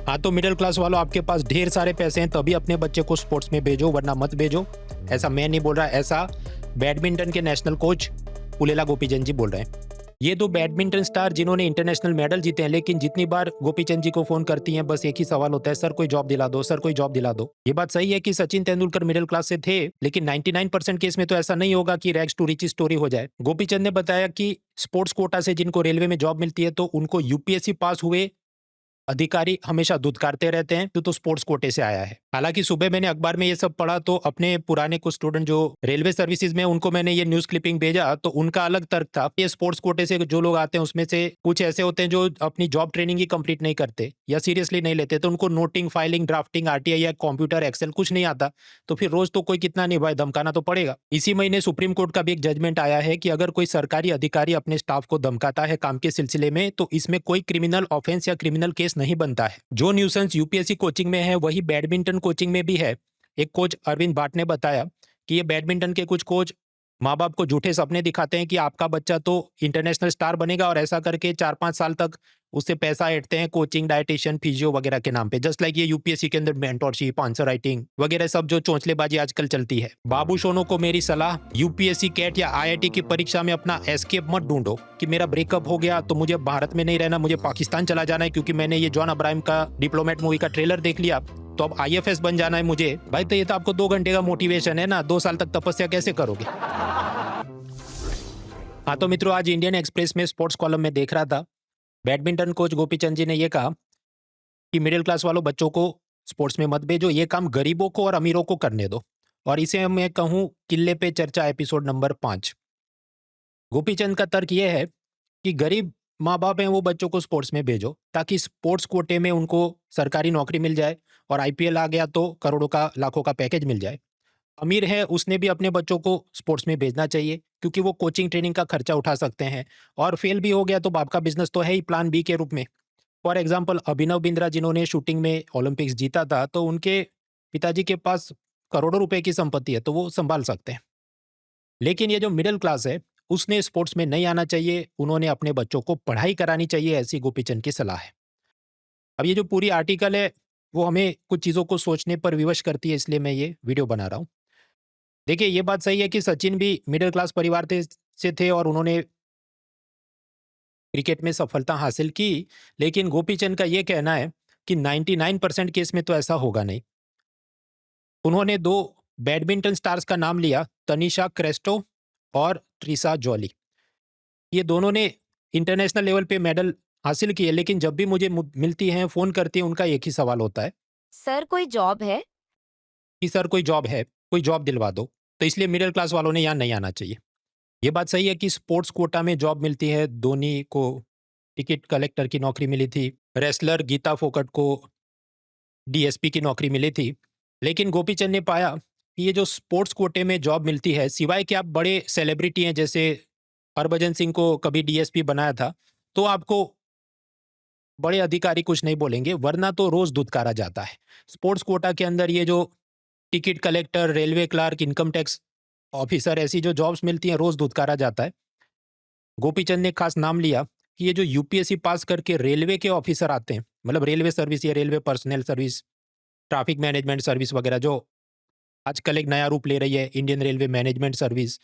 हाँ, तो middle class वालों, आपके पास ढेर सारे पैसे हैं तभी अपने बच्चे को स्पोर्ट्स में भेजो, वरना मत भेजो। ऐसा मैं नहीं बोल रहा, ऐसा बैडमिंटन के नेशनल कोच पुलेला गोपीचंद जी बोल रहे हैं। ये दो बैडमिंटन स्टार जिन्होंने इंटरनेशनल मेडल जीते हैं, लेकिन जितनी बार गोपीचंद जी को फोन करती हैं बस एक ही सवाल होता है, सर कोई जॉब दिला दो, सर कोई जॉब दिला दो। ये बात सही है कि सचिन तेंदुलकर मिडिल क्लास से थे, लेकिन 99% केस में तो ऐसा नहीं होगा कि रैग्स टू रिचेस स्टोरी हो जाए। गोपीचंद ने बताया कि स्पोर्ट्स कोटा से जिनको रेलवे में जॉब मिलती है तो उनको यूपीएससी पास हुए अधिकारी हमेशा धुतकारते रहते हैं, तो स्पोर्ट्स कोटे से आया है। हालांकि सुबह मैंने अखबार में ये सब पढ़ा तो अपने पुराने कुछ स्टूडेंट जो रेलवे सर्विसेज में, उनको मैंने ये न्यूज क्लिपिंग भेजा तो उनका अलग तर्क था। ये स्पोर्ट्स कोटे से जो लोग आते हैं उसमें से कुछ ऐसे होते हैं जो अपनी जॉब ट्रेनिंग ही कंप्लीट नहीं करते या सीरियसली नहीं लेते, तो उनको नोटिंग, फाइलिंग, ड्राफ्टिंग, आरटीआई या कंप्यूटर, एक्सेल कुछ नहीं आता, तो फिर रोज तो कोई कितना निभाए, धमकाना तो पड़ेगा। इसी महीने सुप्रीम कोर्ट का भी एक जजमेंट आया है कि अगर कोई सरकारी अधिकारी अपने स्टाफ को धमकाता है काम के सिलसिले में तो इसमें कोई क्रिमिनल ऑफेंस या क्रिमिनल केस नहीं बनता है। जो न्यूसेंस यूपीएससी कोचिंग में है वही बैडमिंटन कोचिंग में भी है। एक कोच अरविंद भाट ने बताया कि ये बैडमिंटन के कुछ कोच माँ बाप को झूठे सपने दिखाते हैं कि आपका बच्चा तो इंटरनेशनल स्टार बनेगा, और ऐसा करके 4-5 साल तक उससे पैसा ऐंठते हैं कोचिंग, डाइटिशियन, फिजियो वगैरह के नाम पे। जस्ट लाइक ये यूपीएससी के अंदर मेंटरशिप, आंसर राइटिंग वगैरह सब जो चोंचलेबाजी आजकल चलती है। बाबू सोनो को मेरी सलाह, यूपीएससी, कैट या आईआईटी की परीक्षा में अपना एस्केप मत ढूंढो कि मेरा ब्रेकअप हो गया तो मुझे भारत में नहीं रहना, मुझे पाकिस्तान चला जाना है क्योंकि मैंने ये जॉन अब्राहम का डिप्लोमेट मूवी का ट्रेलर देख लिया तो अब आईएफएस बन जाना है मुझे। भाई तो ये तो आपको 2 घंटे का मोटिवेशन है ना, 2 साल तक तपस्या कैसे करोगे? हाँ, तो मित्रों, आज इंडियन एक्सप्रेस में स्पोर्ट्स कॉलम में देख रहा था, बैडमिंटन कोच गोपीचंद जी ने यह कहा कि मिडिल क्लास वालों, बच्चों को स्पोर्ट्स में मत भेजो, ये काम गरीबों को और अमीरों को करने दो। और इसे मैं कहूं किले पे चर्चा एपिसोड नंबर 5। गोपीचंद का तर्क यह है कि गरीब माँ बाप हैं वो बच्चों को स्पोर्ट्स में भेजो ताकि स्पोर्ट्स कोटे में उनको सरकारी नौकरी मिल जाए, और आईपीएल आ गया तो करोड़ों का, लाखों का पैकेज मिल जाए। अमीर है उसने भी अपने बच्चों को स्पोर्ट्स में भेजना चाहिए क्योंकि वो कोचिंग ट्रेनिंग का खर्चा उठा सकते हैं, और फेल भी हो गया तो बाप का बिजनेस तो है ही प्लान बी के रूप में। फॉर एग्जाम्पल अभिनव बिंद्रा जिन्होंने शूटिंग में ओलंपिक्स जीता था, तो उनके पिताजी के पास करोड़ों रुपए की संपत्ति है तो वो संभाल सकते हैं। लेकिन ये जो मिडिल क्लास है उसने स्पोर्ट्स में नहीं आना चाहिए, उन्होंने अपने बच्चों को पढ़ाई करानी चाहिए, ऐसी गोपीचंद की सलाह है। अब ये जो पूरी आर्टिकल है वो हमें कुछ चीज़ों को सोचने पर विवश करती है, इसलिए मैं ये वीडियो बना रहा हूँ। देखिए, ये बात सही है कि सचिन भी मिडिल क्लास परिवार से थे और उन्होंने क्रिकेट में सफलता हासिल की, लेकिन गोपीचंद का ये कहना है कि 99% केस में तो ऐसा होगा नहीं। उन्होंने 2 बैडमिंटन स्टार्स का नाम लिया, तनिषा क्रेस्टो और ट्रिसा जॉली। ये दोनों ने इंटरनेशनल लेवल पे मेडल हासिल किए, लेकिन जब भी मुझे मिलती हैं, फ़ोन करती हैं, उनका एक ही सवाल होता है सर कोई जॉब है? कि सर कोई जॉब है, कोई जॉब दिलवा दो। तो इसलिए मिडिल क्लास वालों ने यहाँ नहीं आना चाहिए। ये बात सही है कि स्पोर्ट्स कोटा में जॉब मिलती है, धोनी को टिकट कलेक्टर की नौकरी मिली थी, रेसलर गीता फोकट को डीएसपी की नौकरी मिली थी। लेकिन गोपीचंद ने पाया कि ये जो स्पोर्ट्स कोटे में जॉब मिलती है, सिवाय कि आप बड़े सेलिब्रिटी हैं, जैसे हरभजन सिंह को कभी डीएसपी बनाया था, तो आपको बड़े अधिकारी कुछ नहीं बोलेंगे, वरना तो रोज धुतकारा जाता है। स्पोर्ट्स कोटा के अंदर ये जो ticket collector, railway clerk, income tax officer, ऐसी जो जॉब्स मिलती हैं रोज धुतकारा जाता है। गोपीचंद ने खास नाम लिया कि ये जो यूपीएससी पास करके रेलवे के ऑफिसर आते हैं, मतलब रेलवे सर्विस या railway personal service, traffic management service वगैरह, जो आजकल एक नया रूप ले रही है, इंडियन रेलवे मैनेजमेंट सर्विस,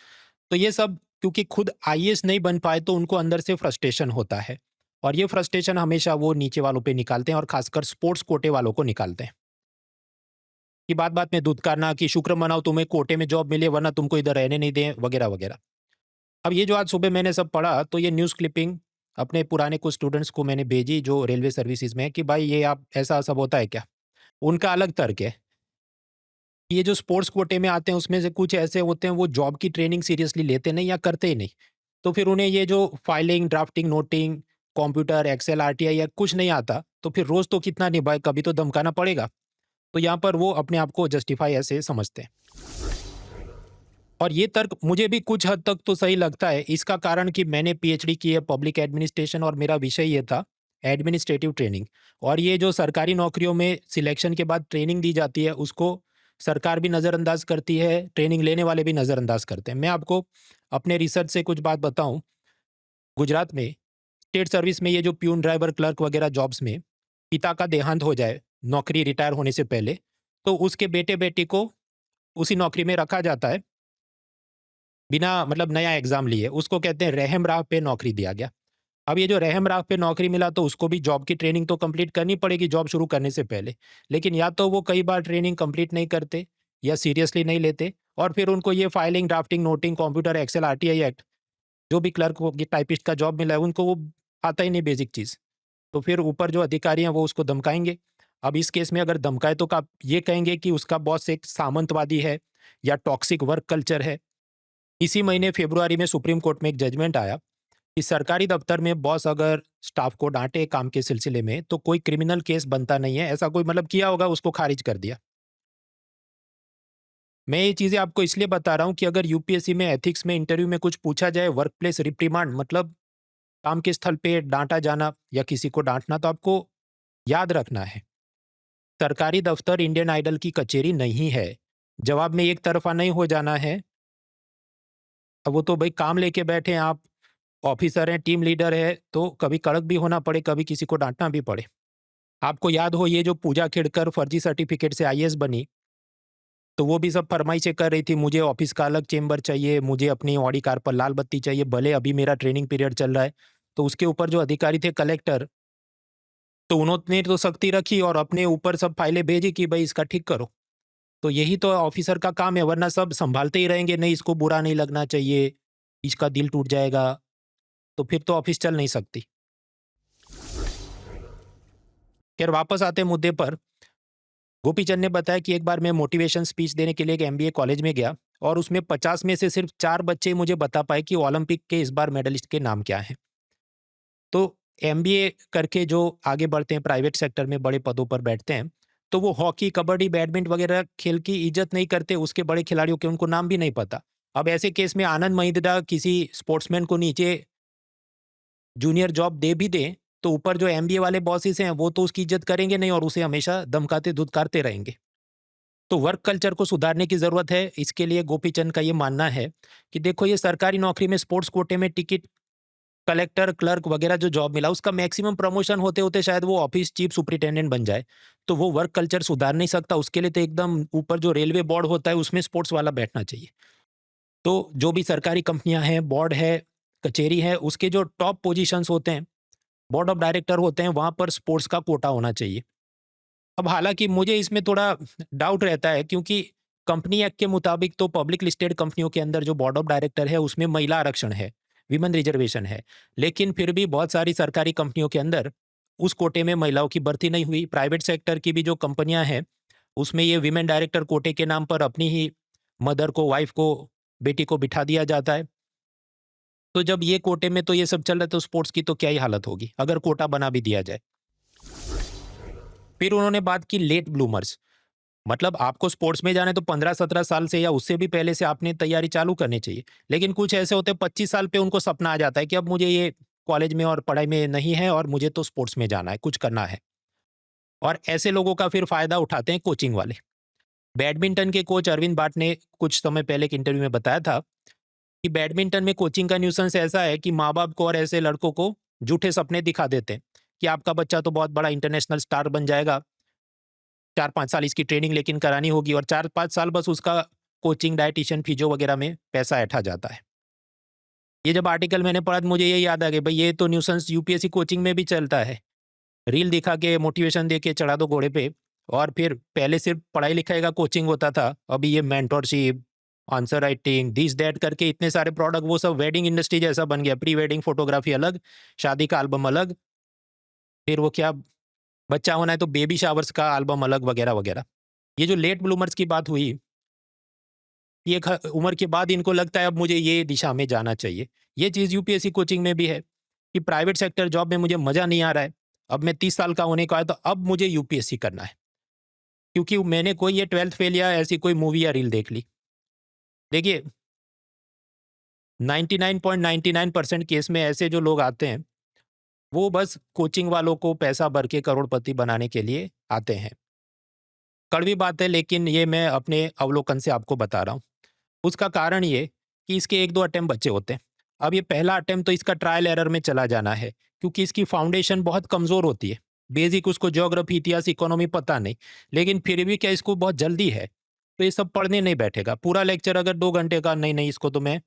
तो ये सब क्योंकि खुद आईएएस नहीं बन पाए तो उनको अंदर से फ्रस्ट्रेशन होता है, और ये फ्रस्ट्रेशन हमेशा वो नीचे वालों पे निकालते हैं, और खासकर स्पोर्ट्स कोटे वालों को निकालते हैं कि बात बात में धुतकारना कि शुक्र मनाओ तुम्हें कोटे में जॉब मिले वरना तुमको इधर रहने नहीं दें, वगैरह वगैरह। अब ये जो आज सुबह मैंने सब पढ़ा तो ये न्यूज़ क्लिपिंग अपने पुराने कुछ स्टूडेंट्स को मैंने भेजी जो रेलवे सर्विसेज में है कि भाई ये आप ऐसा सब होता है क्या? उनका अलग तर्क है। ये जो स्पोर्ट्स कोटे में आते हैं उसमें से कुछ ऐसे होते हैं वो जॉब की ट्रेनिंग सीरियसली लेते नहीं या करते ही नहीं। तो फिर उन्हें ये जो filing, drafting, noting, computer, Excel, RTI या कुछ नहीं आता, तो फिर रोज़ तो कितना निभाए, कभी तो धमकाना पड़ेगा। तो यहाँ पर वो अपने आप को जस्टिफाई ऐसे समझते हैं। और ये तर्क मुझे भी कुछ हद तक तो सही लगता है। इसका कारण कि मैंने पीएचडी की है पब्लिक एडमिनिस्ट्रेशन और मेरा विषय ये था एडमिनिस्ट्रेटिव ट्रेनिंग। और ये जो सरकारी नौकरियों में सिलेक्शन के बाद ट्रेनिंग दी जाती है उसको सरकार भी नज़रअंदाज करती है, ट्रेनिंग लेने वाले भी नज़रअंदाज करते हैं। मैं आपको अपने रिसर्च से कुछ बात बताऊं। गुजरात में स्टेट सर्विस में ये जो प्यून, ड्राइवर, क्लर्क वगैरह जॉब्स में पिता का देहांत हो जाए नौकरी रिटायर होने से पहले, तो उसके बेटे-बेटी को उसी नौकरी में रखा जाता है, बिना मतलब नया एग्ज़ाम लिए। उसको कहते हैं रहम-राह पे नौकरी दिया गया। अब ये जो रहम-राह पे नौकरी मिला तो उसको भी जॉब की ट्रेनिंग तो कंप्लीट करनी पड़ेगी जॉब शुरू करने से पहले। लेकिन या तो वो कई बार ट्रेनिंग कंप्लीट नहीं करते या सीरियसली नहीं लेते, और फिर उनको ये filing, drafting, noting, computer, Excel, RTI act, जो भी क्लर्क हो, टाइपिस्ट का जॉब मिला है, उनको वो आता ही नहीं बेसिक चीज़। तो फिर ऊपर जो अधिकारी हैं वो उसको धमकाएँगे। अब इस केस में अगर धमकाए तो आप ये कहेंगे कि उसका बॉस एक सामंतवादी है या टॉक्सिक वर्क कल्चर है। इसी महीने फ़रवरी में सुप्रीम कोर्ट में एक जजमेंट आया कि सरकारी दफ्तर में बॉस अगर स्टाफ को डाँटे काम के सिलसिले में तो कोई क्रिमिनल केस बनता नहीं है। ऐसा कोई मतलब किया होगा उसको खारिज कर दिया। मैं ये चीज़ें आपको इसलिए बता रहा हूँ कि अगर यूपीएससी में एथिक्स में इंटरव्यू में कुछ पूछा जाए, वर्क प्लेस रिप्रिमांड मतलब काम के स्थल पे डाँटा जाना या किसी को डाँटना, तो आपको याद रखना है, सरकारी दफ्तर इंडियन आइडल की कचेरी नहीं है। जवाब में एक तरफ़ा नहीं हो जाना है। अब वो तो भई काम लेके बैठे हैं आप, ऑफ़िसर हैं, टीम लीडर है, तो कभी कड़क भी होना पड़े, कभी किसी को डाँटना भी पड़े। आपको याद हो ये जो पूजा खेड़कर फर्जी सर्टिफ़िकेट से आईएएस बनी, तो वो भी सब फ़रमाइशें कर रही थी, मुझे ऑफ़िस का अलग चेंबर चाहिए, मुझे अपनी ऑडी कार पर लाल बत्ती चाहिए, भले अभी मेरा ट्रेनिंग पीरियड चल रहा है। तो उसके ऊपर जो अधिकारी थे कलेक्टर, तो उन्होंने तो सख्ती रखी और अपने ऊपर सब फाइलें भेजी कि भई इसका ठीक करो। तो यही तो ऑफ़िसर का काम है, वरना सब सँभालते ही रहेंगे, नहीं इसको बुरा नहीं लगना चाहिए, इसका दिल टूट जाएगा, तो फिर तो ऑफ़िस चल नहीं सकती। खैर वापस आते हैं मुद्दे पर, गोपीचंद ने बताया कि एक बार मैं मोटिवेशन स्पीच देने के लिए एक एमबीए कॉलेज में गया और उसमें 50 में से सिर्फ 4 बच्चे मुझे बता पाए कि ओलंपिक के इस बार मेडलिस्ट के नाम क्या हैं। तो एमबीए करके जो आगे बढ़ते हैं, प्राइवेट सेक्टर में बड़े पदों पर बैठते हैं, तो वो हॉकी, कबड्डी, बैडमिंटन वगैरह खेल की इज़्ज़त नहीं करते, उसके बड़े खिलाड़ियों के उनको नाम भी नहीं पता। अब ऐसे केस में आनंद महिंद्रा किसी स्पोर्ट्समैन को नीचे जूनियर जॉब दे भी दें, तो ऊपर जो एमबीए वाले बॉसेस हैं, वो तो उसकी इज़्ज़त करेंगे नहीं और उसे हमेशा धमकाते, धुतकारते रहेंगे। तो वर्क कल्चर को सुधारने की ज़रूरत है। इसके लिए गोपीचंद का ये मानना है कि देखो, ये सरकारी नौकरी में स्पोर्ट्स कोटे में टिकट कलेक्टर, क्लर्क वगैरह जो जॉब मिला, उसका मैक्सिमम प्रमोशन होते-होते शायद वो ऑफिस चीफ सुपरिटेंडेंट बन जाए। तो वो वर्क कल्चर सुधार नहीं सकता, उसके लिए तो एकदम ऊपर जो रेलवे बोर्ड होता है उसमें स्पोर्ट्स वाला बैठना चाहिए। तो जो भी सरकारी कंपनियाँ हैं, बोर्ड है, कचेरी है, उसके जो टॉप पोज़ीशंस होते हैं, बोर्ड ऑफ डायरेक्टर होते हैं, वहाँ पर स्पोर्ट्स का कोटा होना चाहिए। अब हालाँकि मुझे इसमें थोड़ा डाउट रहता है, क्योंकि कंपनी एक्ट के मुताबिक तो पब्लिक लिस्टेड कंपनियों के अंदर जो बोर्ड ऑफ डायरेक्टर है उसमें महिला आरक्षण है, विमेन रिजर्वेशन है। लेकिन फिर भी बहुत सारी सरकारी कंपनियों के अंदर उस कोटे में महिलाओं की भर्ती नहीं हुई। प्राइवेट सेक्टर की भी जो कंपनियां हैं उसमें ये विमेन डायरेक्टर कोटे के नाम पर अपनी ही मदर को, वाइफ को, बेटी को बिठा दिया जाता है। तो जब ये कोटे में तो ये सब चल रहा है, तो स्पोर्ट्स की तो क्या ही हालत होगी अगर कोटा बना भी दिया जाए। फिर उन्होंने बात की लेट ब्लूमर्स, मतलब आपको स्पोर्ट्स में जाना है तो 15-17 साल से या उससे भी पहले से आपने तैयारी चालू करनी चाहिए। लेकिन कुछ ऐसे होते हैं 25 साल पे उनको सपना आ जाता है कि अब मुझे ये कॉलेज में और पढ़ाई में नहीं है और मुझे तो स्पोर्ट्स में जाना है, कुछ करना है। और ऐसे लोगों का फिर फ़ायदा उठाते हैं कोचिंग वाले। बैडमिंटन के कोच अरविंद बाट ने कुछ समय पहले एक इंटरव्यू में बताया था कि बैडमिंटन में कोचिंग का न्यूसेंस ऐसा है कि माँ-बाप को और ऐसे लड़कों को झूठे सपने दिखा देते हैं कि आपका बच्चा तो बहुत बड़ा इंटरनेशनल स्टार बन जाएगा। 4-5 साल इसकी ट्रेनिंग लेकिन करानी होगी और 4-5 साल बस उसका कोचिंग, डायटीशियन, फिजियो वगैरह में पैसा ऐंठा जाता है। ये जब आर्टिकल मैंने पढ़ा तो मुझे ये याद आ गया, भई ये तो न्यूसेंस यूपीएससी कोचिंग में भी चलता है। रील दिखा के, मोटिवेशन दे के चढ़ा दो घोड़े पे, और फिर पहले सिर्फ पढ़ाई-लिखाई का कोचिंग होता था, अभी ये mentorship, answer writing, this that करके इतने सारे प्रोडक्ट, वो सब वेडिंग इंडस्ट्री जैसा बन गया। प्री वेडिंग फोटोग्राफी अलग, शादी का एल्बम अलग, फिर वो क्या, बच्चा होना है तो बेबी शावर्स का एल्बम अलग वगैरह, वगैरह। ये जो लेट ब्लूमर्स की बात हुई, ये एक उम्र के बाद इनको लगता है अब मुझे ये दिशा में जाना चाहिए। ये चीज़ यूपीएससी कोचिंग में भी है कि प्राइवेट सेक्टर जॉब में मुझे मज़ा नहीं आ रहा है। अब मैं 30 साल का होने को आया तो अब मुझे यूपीएससी करना है। क्योंकि मैंने कोई ये 12th फेल या ऐसी कोई मूवी या रील देख ली। देखिए, 99.99% केस में ऐसे जो लोग आते हैं, वो बस कोचिंग वालों को पैसा भर के करोड़पति बनाने के लिए आते हैं। कड़वी बात है, लेकिन ये मैं अपने अवलोकन से आपको बता रहा हूँ। उसका कारण ये कि इसके 1-2 अटेम्प्ट बचे होते हैं। अब ये पहला अटेम्प्ट तो इसका ट्रायल एरर में चला जाना है, क्योंकि इसकी फाउंडेशन बहुत कमज़ोर होती है। बेसिक उसको ज्योग्राफी, इतिहास, इकोनॉमी पता नहीं, लेकिन फिर भी क्या इसको बहुत जल्दी है तो ये सब पढ़ने नहीं बैठेगा। पूरा लेक्चर अगर 2 घंटे का, नहीं नहीं इसको तो मैं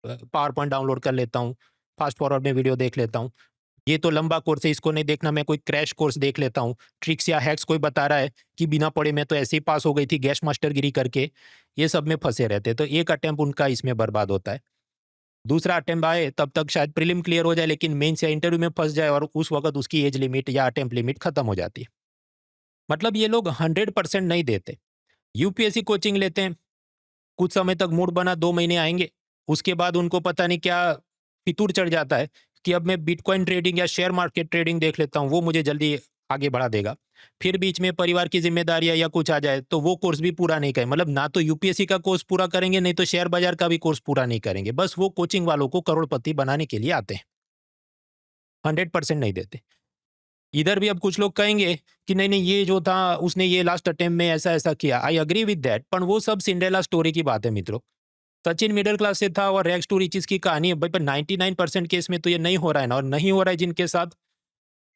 पावर पॉइंट डाउनलोड कर लेता हूँ, फास्ट फॉरवर्ड में वीडियो देख लेता हूँ, ये तो लंबा कोर्स है इसको नहीं देखना, मैं कोई क्रैश कोर्स देख लेता हूँ, ट्रिक्स या हैक्स कोई बता रहा है कि बिना पढ़े मैं तो ऐसे ही पास हो गई थी गैस मास्टरगिरी करके, ये सब में फंसे रहते, तो एक अटेम्प्ट उनका इसमें बर्बाद होता है। दूसरा अटेम्प्ट आए तब तक शायद प्रीलिम क्लियर हो जाए, लेकिन मेंस या इंटरव्यू में फंस जाए और उस वक्त उसकी एज लिमिट या अटेम्प्ट लिमिट खत्म हो जाती है। मतलब ये लोग 100% नहीं देते। यूपीएससी कोचिंग लेते हैं, कुछ समय तक मूड बना, 2 महीने आएंगे, उसके बाद उनको पता नहीं क्या फितूर चढ़ जाता है कि अब मैं बिटकॉइन ट्रेडिंग या शेयर मार्केट ट्रेडिंग देख लेता हूँ, वो मुझे जल्दी आगे बढ़ा देगा। फिर बीच में परिवार की जिम्मेदारियां या कुछ आ जाए तो वो कोर्स भी पूरा नहीं करें, मतलब ना तो यूपीएससी का कोर्स पूरा करेंगे, नहीं तो शेयर बाजार का भी कोर्स पूरा नहीं करेंगे, बस वो कोचिंग वालों को करोड़पति बनाने के लिए आते हैं, 100% नहीं देते। इधर भी अब कुछ लोग कहेंगे कि नहीं नहीं ये जो था उसने ये लास्ट अटेम्प्ट में ऐसा ऐसा किया, आई अग्री विद दैट, पर वो सब सिंड्रेला स्टोरी की बात है मित्रों। सचिन मिडिल क्लास से था और रैग्स टू रिचेस की कहानी है भाई, पर 99% केस में तो ये नहीं हो रहा है ना, और नहीं हो रहा है जिनके साथ,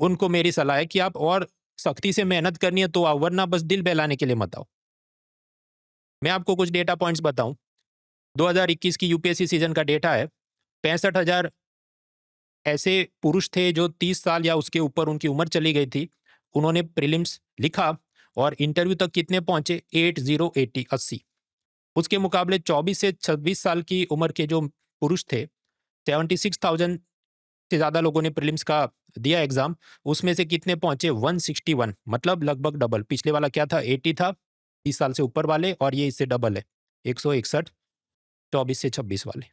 उनको मेरी सलाह है कि आप और सख्ती से मेहनत करनी है तो आओ, वरना बस दिल बहलाने के लिए मत आओ। मैं आपको कुछ डेटा पॉइंट्स बताऊं, 2021 की यूपीएससी सीजन का डेटा है, 65,000 ऐसे पुरुष थे जो 30 साल या उसके ऊपर उनकी उम्र चली गई थी, उन्होंने प्रीलिम्स लिखा, और इंटरव्यू तक कितने पहुंचे, 80 उसके मुकाबले 24 से 26 साल की उम्र के जो पुरुष थे, 76,000 से ज़्यादा लोगों ने प्रीलिम्स का दिया एग्जाम, उसमें से कितने पहुंचे, 161, मतलब लगभग डबल। पिछले वाला क्या था, 80 था 30 साल से ऊपर वाले, और ये इससे डबल है 161, 24 से 26 वाले।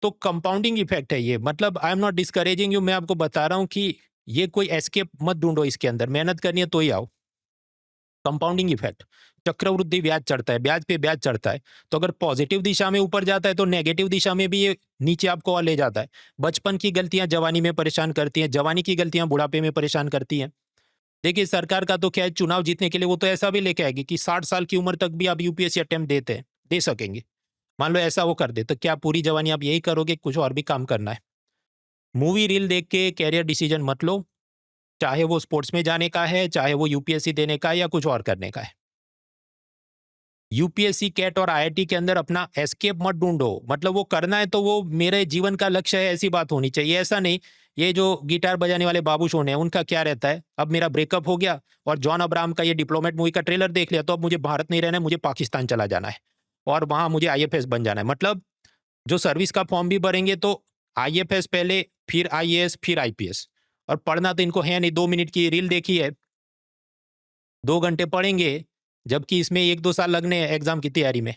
तो कंपाउंडिंग इफेक्ट है ये, मतलब I am not discouraging you, मैं आपको बता रहा हूं कि ये कोई एस्केप मत ढूंढो, इसके अंदर मेहनत करनी है तो ही आओ। कंपाउंडिंग इफेक्ट, चक्रवृद्धि ब्याज चढ़ता है, ब्याज पे ब्याज चढ़ता है, तो अगर पॉजिटिव दिशा में ऊपर जाता है तो नेगेटिव दिशा में भी ये नीचे आपको और ले जाता है। बचपन की गलतियां जवानी में परेशान करती हैं, जवानी की गलतियां बुढ़ापे में परेशान करती हैं। देखिए सरकार का तो क्या है, चुनाव जीतने के लिए वो तो ऐसा भी लेके आएगी कि 60 साल की उम्र तक भी आप यूपीएससी अटेम्प्ट देते हैं, दे सकेंगे। मान लो ऐसा वो कर दे, तो क्या पूरी जवानी आप यही करोगे, कुछ और भी काम करना है? मूवी रील देख के कैरियर डिसीजन मत लो, चाहे वो स्पोर्ट्स में जाने का है, चाहे वो यूपीएससी देने का है, या कुछ और करने का है। यूपीएससी, कैट और आईआईटी के अंदर अपना एस्केप मत ढूंढो, मतलब वो करना है तो वो मेरे जीवन का लक्ष्य है, ऐसी बात होनी चाहिए। ऐसा नहीं, ये जो गिटार बजाने वाले बाबू सोने हैं उनका क्या रहता है, अब मेरा ब्रेकअप हो गया और जॉन अब्राहम का ये डिप्लोमेट मूवी का ट्रेलर देख लिया, तो अब मुझे भारत नहीं रहना है, मुझे पाकिस्तान चला जाना है और वहां मुझे आईएफएस बन जाना है। मतलब जो सर्विस का फॉर्म भी भरेंगे तो आईएफएस पहले, फिर आईएएस, फिर आईपीएस, और पढ़ना तो इनको है नहीं। 2 मिनट की रील देखी है, 2 घंटे पढ़ेंगे, जबकि इसमें 1-2 साल लगने हैं एग्जाम की तैयारी में।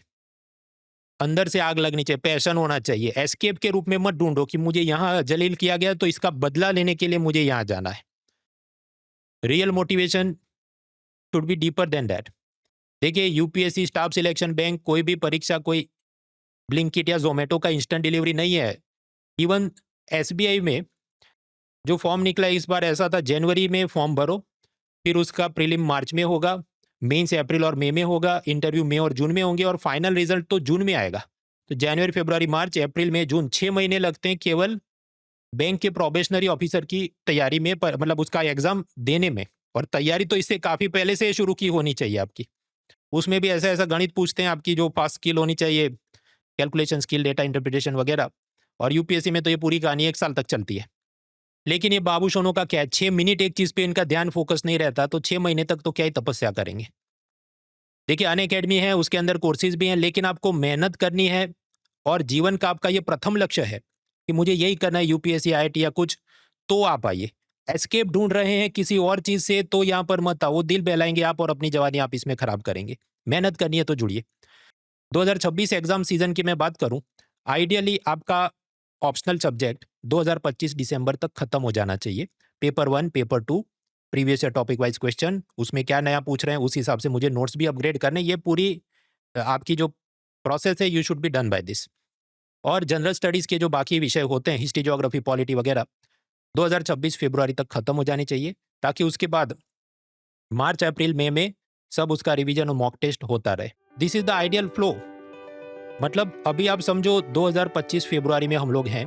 अंदर से आग लगनी चाहिए, पैशन होना चाहिए। एस्केप के रूप में मत ढूंढो कि मुझे यहाँ जलील किया गया तो इसका बदला लेने के लिए मुझे यहाँ जाना है। Real motivation should be deeper than that. देखिए यूपीएससी, स्टाफ सिलेक्शन बैंक, कोई भी परीक्षा कोई ब्लिंकिट या जोमेटो का इंस्टेंट डिलीवरी नहीं है। इवन एसबीआई में जो फॉर्म निकला इस बार ऐसा था, जनवरी में फॉर्म भरो, फिर उसका प्रीलिम मार्च में होगा, मेंस अप्रैल और मई में होगा, इंटरव्यू मई और जून में होंगे, और फाइनल रिजल्ट तो जून में आएगा। तो जनवरी, फरवरी, मार्च, अप्रैल, मई, जून, 6 महीने लगते हैं केवल बैंक के प्रोबेशनरी ऑफिसर की तैयारी में, मतलब उसका एग्जाम देने में। और तैयारी तो इससे काफी पहले से शुरू की होनी चाहिए आपकी। उसमें भी ऐसा ऐसा गणित पूछते हैं आपकी जो पास स्किल होनी चाहिए, कैलकुलेशन स्किल, डेटा इंटरप्रिटेशन वगैरह। और यूपीएससी में तो ये पूरी कहानी 1 साल तक चलती है। लेकिन ये बाबू सोनों का क्या है, 6 मिनट एक चीज पे इनका ध्यान फोकस नहीं रहता, तो 6 महीने तक तो क्या ही तपस्या करेंगे। देखिए अन अकेडमी है, उसके अंदर कोर्सेज भी हैं, लेकिन आपको मेहनत करनी है और जीवन का आपका ये प्रथम लक्ष्य है कि मुझे यही करना है, यूपीएससी, आईआईटी या कुछ, तो आप आइए। एस्केप ढूंढ रहे हैं किसी और चीज से तो यहाँ पर मत आओ, वो दिल बहलाएंगे आप और अपनी जवानी आप इसमें खराब करेंगे। मेहनत करनी है तो जुड़िए। 2026 एग्जाम सीजन की मैं बात करूं, आइडियली आपका ऑप्शनल सब्जेक्ट 2025 दिसंबर तक खत्म हो जाना चाहिए। Paper 1, paper 2, previous year topic wise question, उसमें क्या नया पूछ रहे हैं उस हिसाब से मुझे नोट्स भी अपग्रेड करने, ये पूरी आपकी जो प्रोसेस है, you should be done by this. और जनरल स्टडीज के जो बाकी विषय होते हैं, हिस्ट्री, ज्योग्राफी, पॉलिटी वगैरह, 2026 फरवरी तक खत्म हो जानी चाहिए, ताकि उसके बाद मार्च, अप्रैल, मई में सब उसका रिवीजन और मॉक टेस्ट होता रहे। This is the ideal flow. मतलब अभी आप समझो 2025 फरवरी में हम लोग हैं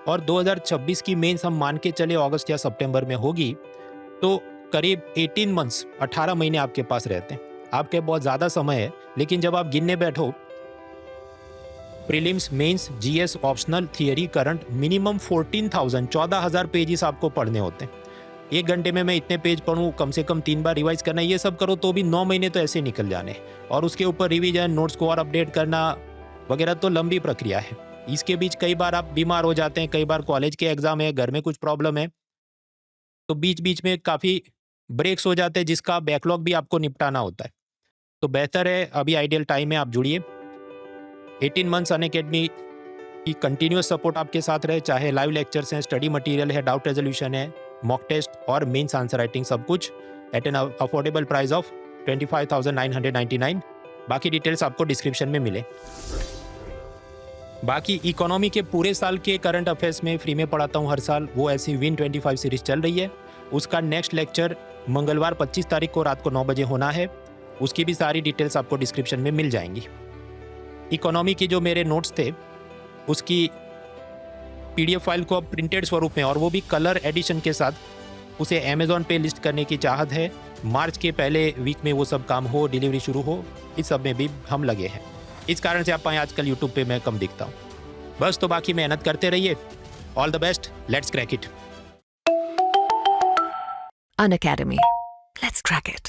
और 2026 की मेंस हम मान के चले अगस्त या सितंबर में होगी, तो करीब 18 मंथ्स 18 महीने आपके पास रहते हैं। आपके बहुत ज़्यादा समय है, लेकिन जब आप गिनने बैठो prelims, mains, GS, optional, theory, current, minimum 14,000 pages आपको पढ़ने होते हैं। 1 घंटे में मैं इतने पेज पढ़ूँ, कम से कम 3 बार रिवाइज करना, ये सब करो तो भी 9 महीने तो ऐसे निकल जाने, और उसके ऊपर रिवीजन, नोट्स को और अपडेट करना वगैरह तो लंबी प्रक्रिया है। इसके बीच कई बार आप बीमार हो जाते हैं, कई बार कॉलेज के एग्जाम है, घर में कुछ प्रॉब्लम है, तो बीच बीच में काफ़ी ब्रेक्स हो जाते हैं, जिसका बैकलॉग भी आपको निपटाना होता है। तो बेहतर है, अभी आइडियल टाइम है, आप जुड़िए। 18 मंथ्स अनअकैडमी की कंटिन्यूस सपोर्ट आपके साथ रहे, चाहे लाइव लेक्चर्स हैं, स्टडी मटेरियल है, डाउट रेजोल्यूशन है, मॉक टेस्ट और मेंस आंसर राइटिंग, सब कुछ at an affordable price of 25,999। बाकी डिटेल्स आपको डिस्क्रिप्शन में मिले। बाकी इकोनॉमी के पूरे साल के करंट अफेयर्स में फ्री में पढ़ाता हूँ हर साल, वो ऐसी विन 25 सीरीज चल रही है। उसका नेक्स्ट लेक्चर मंगलवार 25 तारीख को रात को 9 बजे होना है। उसकी भी सारी डिटेल्स आपको डिस्क्रिप्शन में मिल जाएंगी। इकोनॉमी के जो मेरे नोट्स थे, उसकी पीडीएफ फाइल को अब प्रिंटेड स्वरूप में, और वो भी कलर एडिशन के साथ, उसे अमेज़ॉन पे लिस्ट करने की चाहत है। मार्च के पहले वीक में वो सब काम हो, डिलीवरी शुरू हो, इस सब में भी हम लगे हैं। इस कारण से आप पाएँ आजकल यूट्यूब पे मैं कम दिखता हूँ। बस, तो बाकी मेहनत करते रहिए। All the best, let's crack it. Unacademy. Let's crack it.